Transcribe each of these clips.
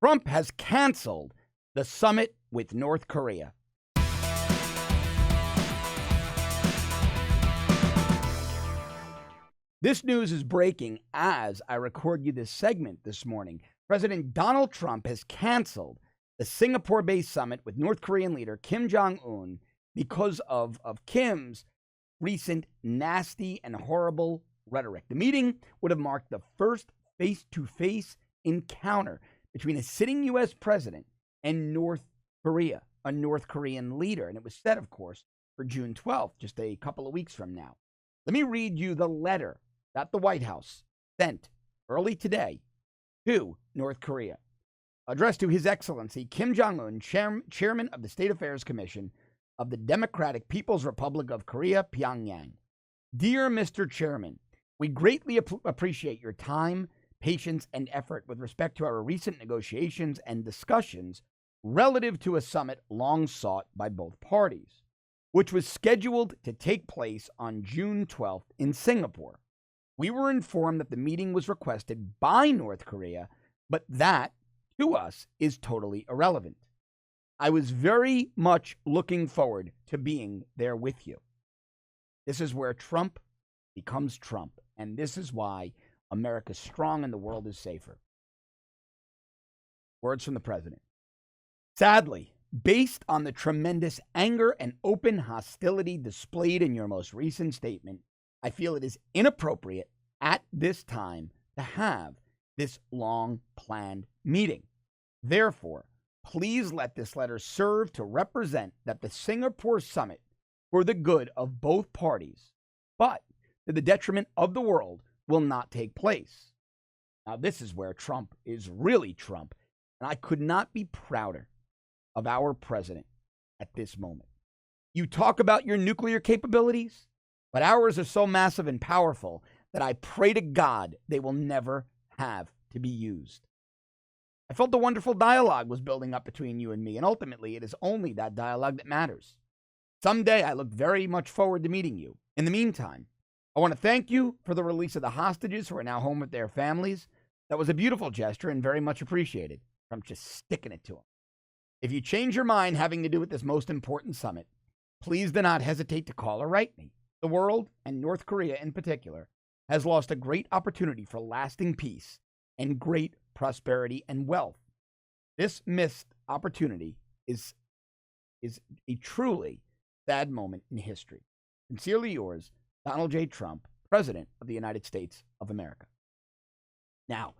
Trump has canceled the summit with North Korea. This news is breaking as I record you this segment this morning. President Donald Trump has canceled the Singapore-based summit with North Korean leader Kim Jong-un because of Kim's recent nasty and horrible rhetoric. The meeting would have marked the first face-to-face encounter between a sitting U.S. president and North Korea, a North Korean leader. And it was set, of course, for June 12th, just a couple of weeks from now. Let me read you the letter that the White House sent early today to North Korea, addressed to His Excellency Kim Jong-un, Chairman of the State Affairs Commission of the Democratic People's Republic of Korea, Pyongyang. Dear Mr. Chairman, we greatly appreciate your time, patience, and effort with respect to our recent negotiations and discussions relative to a summit long sought by both parties, which was scheduled to take place on June 12th in Singapore. We were informed that the meeting was requested by North Korea, but that, to us, is totally irrelevant. I was very much looking forward to being there with you. This is where Trump becomes Trump, and this is why America's strong and the world is safer. Words from the president. Sadly, based on the tremendous anger and open hostility displayed in your most recent statement, I feel it is inappropriate at this time to have this long-planned meeting. Therefore, please let this letter serve to represent that the Singapore summit, for the good of both parties, but to the detriment of the world, will not take place. Now, this is where Trump is really Trump, and I could not be prouder of our president at this moment. You talk about your nuclear capabilities, but ours are so massive and powerful that I pray to God they will never have to be used. I felt a wonderful dialogue was building up between you and me, and ultimately it is only that dialogue that matters. Someday I look very much forward to meeting you. In the meantime, I want to thank you for the release of the hostages who are now home with their families. That was a beautiful gesture and very much appreciated. I'm just sticking it to them. If you change your mind having to do with this most important summit, please do not hesitate to call or write me. The world, and North Korea in particular, has lost a great opportunity for lasting peace and great prosperity and wealth. This missed opportunity is a truly sad moment in history. Sincerely yours, Donald J. Trump, President of the United States of America. Now,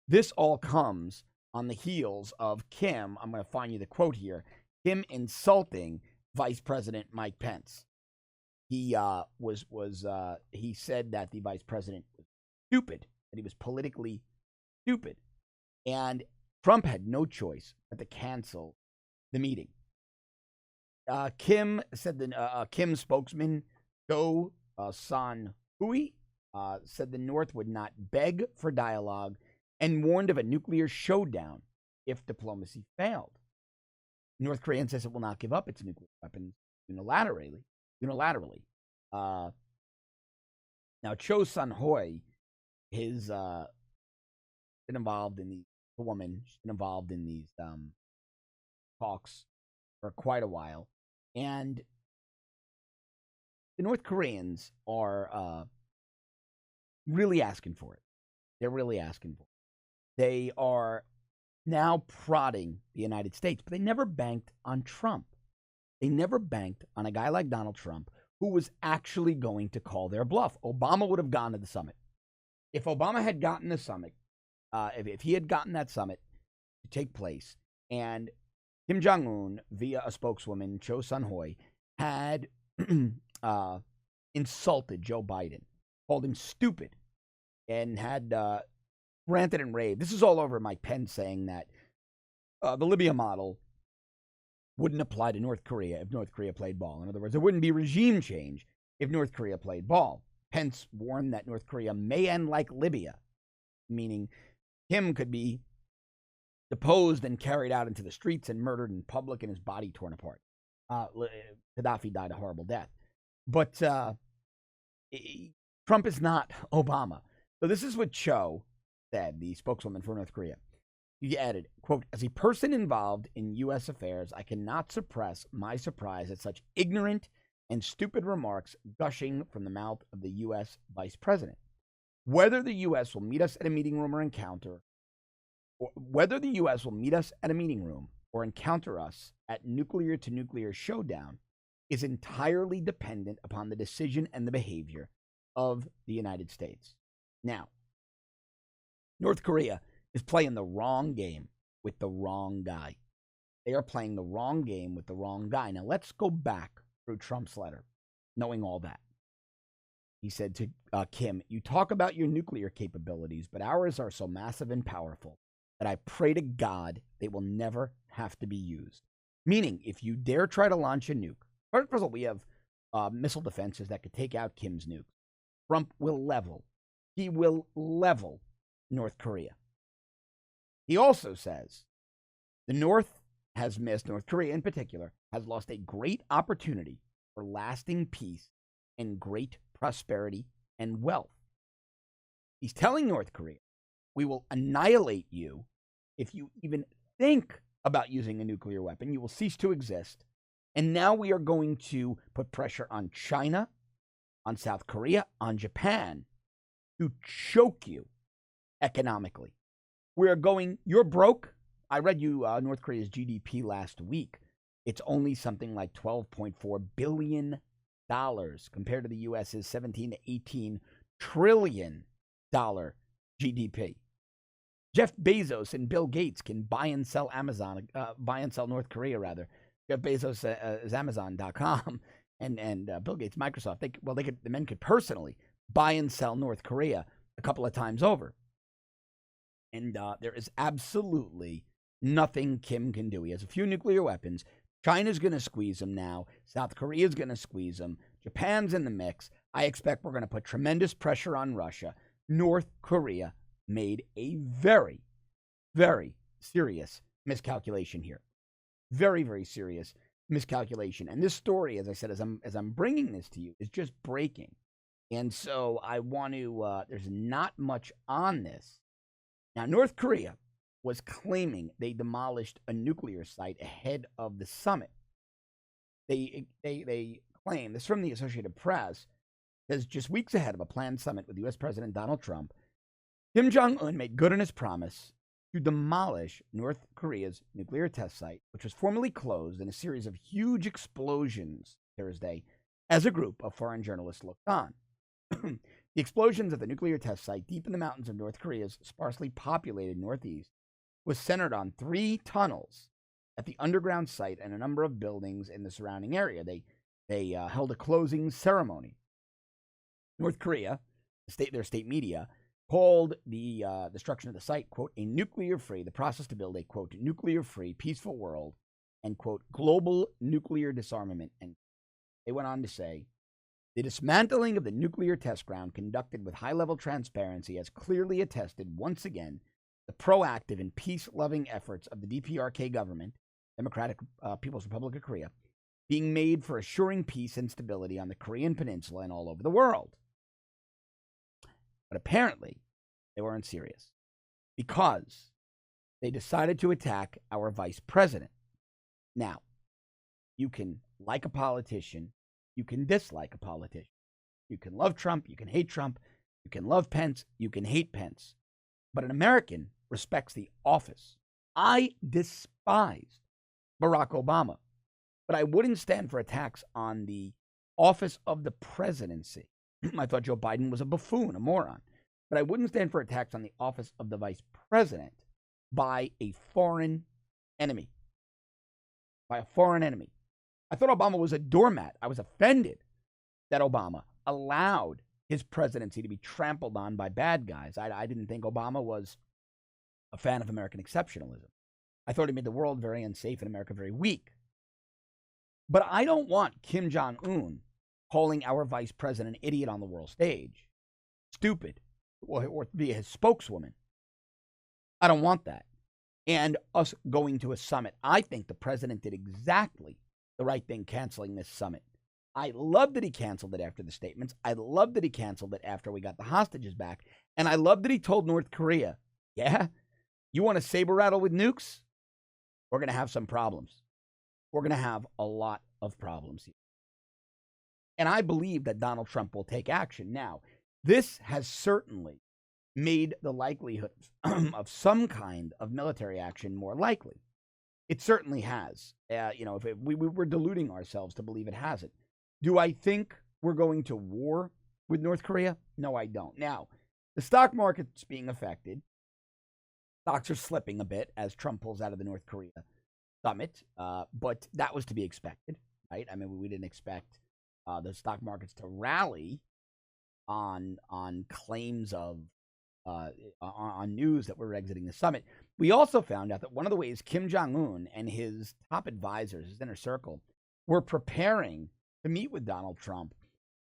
this all comes on the heels of Kim, I'm going to find you the quote here, Kim insulting Vice President Mike Pence. He he said that the vice president was stupid, that he was politically stupid, and Trump had no choice but to cancel the meeting. Kim said Kim spokesman Cho San Hui said the North would not beg for dialogue and warned of a nuclear showdown if diplomacy failed. North Korea says it will not give up its nuclear weapons unilaterally. Now, Cho San Hui has been involved in she's been involved in these talks for quite a while, and the North Koreans are really asking for it. They're really asking for it. They are now prodding the United States, but they never banked on Trump. They never banked on a guy like Donald Trump who was actually going to call their bluff. Obama would have gone to the summit. If Obama had gotten the summit, if he had gotten that summit to take place, and Kim Jong-un, via a spokeswoman, Cho San Hui, had insulted Joe Biden, called him stupid, and had ranted and raved. This is all over Mike Pence saying that the Libya model wouldn't apply to North Korea if North Korea played ball. In other words, there wouldn't be regime change if North Korea played ball. Pence warned that North Korea may end like Libya, meaning Kim could be deposed and carried out into the streets and murdered in public and his body torn apart. Gaddafi died a horrible death. But Trump is not Obama. So this is what Cho said, the spokeswoman for North Korea. He added, quote, as a person involved in U.S. affairs, I cannot suppress my surprise at such ignorant and stupid remarks gushing from the mouth of the U.S. vice president. Whether the U.S. will meet us at a meeting room or encounter, or whether the U.S. will meet us at a meeting room or encounter us at nuclear-to-nuclear showdown is entirely dependent upon the decision and the behavior of the United States. Now, North Korea is playing the wrong game with the wrong guy. They are playing the wrong game with the wrong guy. Now, let's go back through Trump's letter, knowing all that. He said to Kim, you talk about your nuclear capabilities, but ours are so massive and powerful that I pray to God they will never have to be used. Meaning, if you dare try to launch a nuke, first of all, we have missile defenses that could take out Kim's nuke. Trump will level. He will level North Korea. He also says the North has missed, North Korea in particular, has lost a great opportunity for lasting peace and great prosperity and wealth. He's telling North Korea, we will annihilate you if you even think about using a nuclear weapon. You will cease to exist. And now we are going to put pressure on China, on South Korea, on Japan to choke you economically. We are going, you're broke. I read you North Korea's GDP last week. It's only something like $12.4 billion compared to the U.S.'s $17 to $18 trillion GDP. Jeff Bezos and Bill Gates can buy and sell North Korea, rather. Jeff Bezos is Amazon.com and Bill Gates, Microsoft. The men could personally buy and sell North Korea a couple of times over. And there is absolutely nothing Kim can do. He has a few nuclear weapons. China's going to squeeze them now. South Korea's going to squeeze them. Japan's in the mix. I expect we're going to put tremendous pressure on Russia. North Korea made a very, very serious miscalculation here. Very, very serious miscalculation. And this story, as I said, as I'm bringing this to you, is just breaking. And so I want to, there's not much on this. Now, North Korea was claiming they demolished a nuclear site ahead of the summit. They claim, this from the Associated Press, says just weeks ahead of a planned summit with U.S. President Donald Trump, Kim Jong-un made good on his promise to demolish North Korea's nuclear test site, which was formally closed in a series of huge explosions Thursday as a group of foreign journalists looked on. The explosions at the nuclear test site deep in the mountains of North Korea's sparsely populated northeast was centered on 3 tunnels at the underground site and a number of buildings in the surrounding area. They held a closing ceremony. North Korea, their state media, called the destruction of the site, quote, the process to build a, quote, nuclear-free, peaceful world, and, quote, global nuclear disarmament. And they went on to say, the dismantling of the nuclear test ground conducted with high-level transparency has clearly attested once again the proactive and peace-loving efforts of the DPRK government, Democratic People's Republic of Korea, being made for assuring peace and stability on the Korean Peninsula and all over the world. But apparently, they weren't serious because they decided to attack our vice president. Now, you can like a politician, you can dislike a politician. You can love Trump, you can hate Trump, you can love Pence, you can hate Pence. But an American respects the office. I despised Barack Obama, but I wouldn't stand for attacks on the office of the presidency. I thought Joe Biden was a buffoon, a moron. But I wouldn't stand for attacks on the office of the vice president by a foreign enemy. By a foreign enemy. I thought Obama was a doormat. I was offended that Obama allowed his presidency to be trampled on by bad guys. I didn't think Obama was a fan of American exceptionalism. I thought he made the world very unsafe and America very weak. But I don't want Kim Jong-un calling our vice president an idiot on the world stage, stupid, or be his spokeswoman. I don't want that. And us going to a summit. I think the president did exactly the right thing canceling this summit. I love that he canceled it after the statements. I love that he canceled it after we got the hostages back. And I love that he told North Korea, yeah, You want to saber rattle with nukes? We're going to have some problems. We're going to have a lot of problems here. And I believe that Donald Trump will take action. Now, this has certainly made the likelihood of some kind of military action more likely. It certainly has. If we're deluding ourselves to believe it hasn't. Do I think we're going to war with North Korea? No, I don't. Now, the stock market's being affected. Stocks are slipping a bit as Trump pulls out of the North Korea summit, but that was to be expected, right? I mean, we didn't expect the stock markets to rally on claims of on news that we're exiting the summit. We also found out that one of the ways Kim Jong-un and his top advisors, his inner circle, were preparing to meet with Donald Trump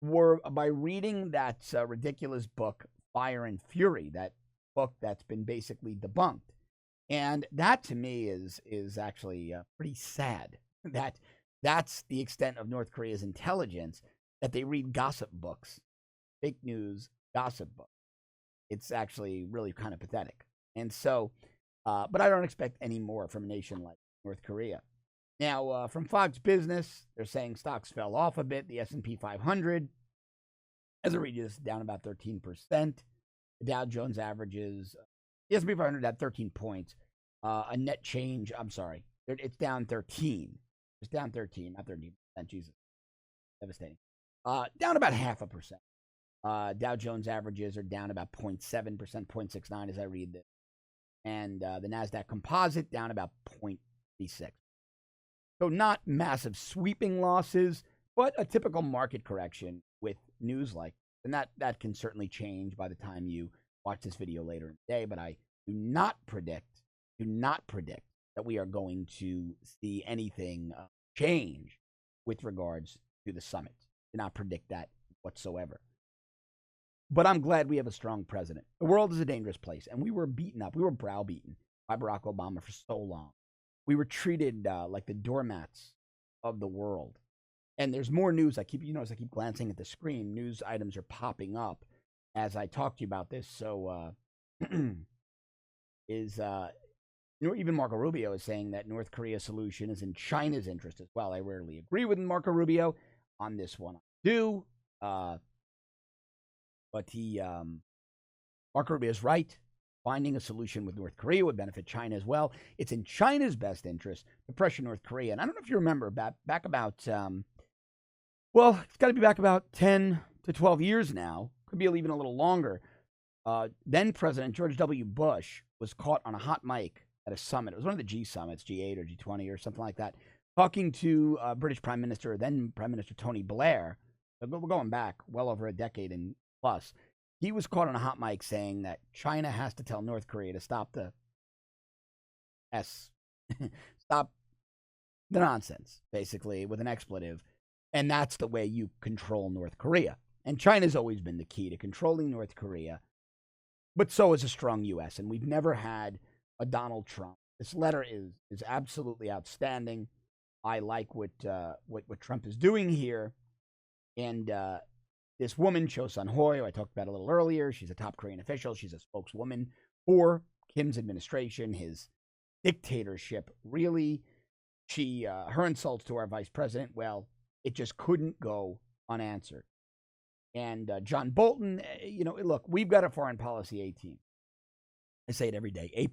were by reading that ridiculous book, Fire and Fury, that book that's been basically debunked. And that to me is actually pretty sad. That's the extent of North Korea's intelligence, that they read gossip books, fake news gossip books. It's actually really kind of pathetic. And so, but I don't expect any more from a nation like North Korea. Now, from Fox Business, they're saying stocks fell off a bit. The S&P 500, as I read you this, down about 13%. The Dow Jones averages, the S&P 500 had 13 points. A net change, I'm sorry, it's down 13. It's down 13, not 13%. Jesus, devastating. Down about 0.5%. Dow Jones averages are down about 0.7%, 0.69 as I read this. And the NASDAQ composite down about 0.36. So not massive sweeping losses, but a typical market correction with news like this. And that can certainly change by the time you watch this video later in the day. But I do not predict that we are going to see anything change with regards to the summit. Do not predict that whatsoever. But I'm glad we have a strong president. The world is a dangerous place, and we were beaten up. We were browbeaten by Barack Obama for so long. We were treated like the doormats of the world. And there's more news. I keep glancing at the screen. News items are popping up as I talk to you about this. So, even Marco Rubio is saying that North Korea's solution is in China's interest as well. I rarely agree with Marco Rubio on this one. I do. But Marco Rubio is right. Finding a solution with North Korea would benefit China as well. It's in China's best interest to pressure North Korea. And I don't know if you remember, back about, it's got to be back about 10 to 12 years now. Could be even a little longer. Then President George W. Bush was caught on a hot mic at a summit. It was one of the G summits, G8 or G20 or something like that, talking to British Prime Minister, then Prime Minister Tony Blair. We're going back well over a decade and plus. He was caught on a hot mic saying that China has to tell North Korea to stop stop the nonsense, basically, with an expletive. And that's the way you control North Korea. And China's always been the key to controlling North Korea. But so is a strong U.S. And we've never had a Donald Trump. This letter is absolutely outstanding. I like what Trump is doing here. And this woman, Cho Sun-hui, who I talked about a little earlier, she's a top Korean official. She's a spokeswoman for Kim's administration, his dictatorship. Really, her insults to our vice president, well, it just couldn't go unanswered. And John Bolton, look, we've got a foreign policy A team. I say it every day, A++++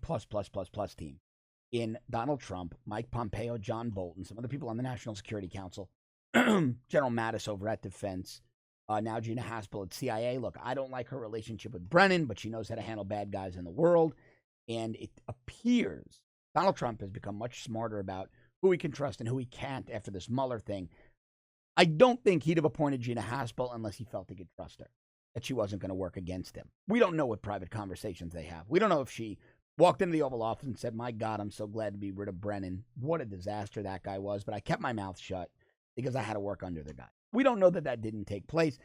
team. In Donald Trump, Mike Pompeo, John Bolton, some other people on the National Security Council, General Mattis over at Defense, now Gina Haspel at CIA. Look, I don't like her relationship with Brennan, but she knows how to handle bad guys in the world. And it appears Donald Trump has become much smarter about who he can trust and who he can't after this Mueller thing. I don't think he'd have appointed Gina Haspel unless he felt he could trust her, that she wasn't going to work against him. We don't know what private conversations they have. We don't know if she walked into the Oval Office and said, my God, I'm so glad to be rid of Brennan. What a disaster that guy was. But I kept my mouth shut because I had to work under the guy. We don't know that didn't take place.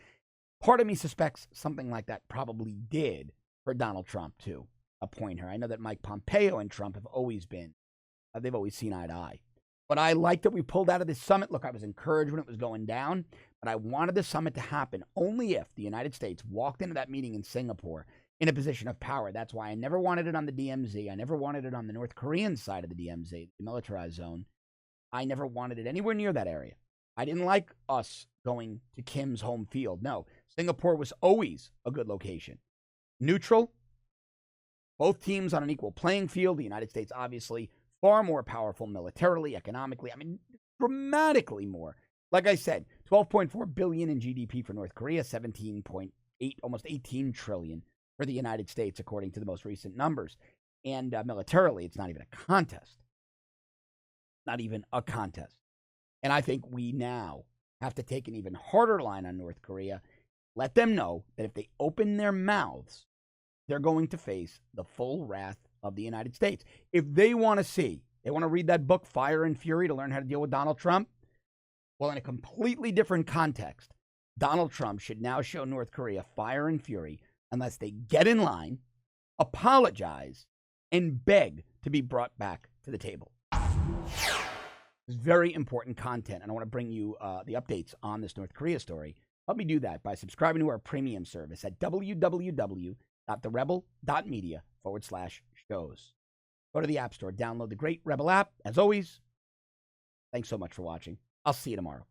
Part of me suspects something like that probably did for Donald Trump to appoint her. I know that Mike Pompeo and Trump have always been, they've always seen eye to eye. But I like that we pulled out of this summit. Look, I was encouraged when it was going down, but I wanted the summit to happen only if the United States walked into that meeting in Singapore in a position of power. That's why I never wanted it on the DMZ. I never wanted it on the North Korean side of the DMZ, the militarized zone. I never wanted it anywhere near that area. I didn't like us going to Kim's home field. No, Singapore was always a good location. Neutral, both teams on an equal playing field. The United States, obviously, far more powerful militarily, economically. I mean, dramatically more. Like I said, 12.4 billion in GDP for North Korea, 17.8, almost 18 trillion for the United States, according to the most recent numbers. And militarily, it's not even a contest. Not even a contest. And I think we now have to take an even harder line on North Korea. Let them know that if they open their mouths, they're going to face the full wrath of the United States. If they want to read that book, Fire and Fury, to learn how to deal with Donald Trump, well, in a completely different context, Donald Trump should now show North Korea fire and fury unless they get in line, apologize, and beg to be brought back to the table. It's very important content, and I want to bring you the updates on this North Korea story. Help me do that by subscribing to our premium service at www.therebel.media/shows. Go to the App Store, download the great Rebel app. As always, thanks so much for watching. I'll see you tomorrow.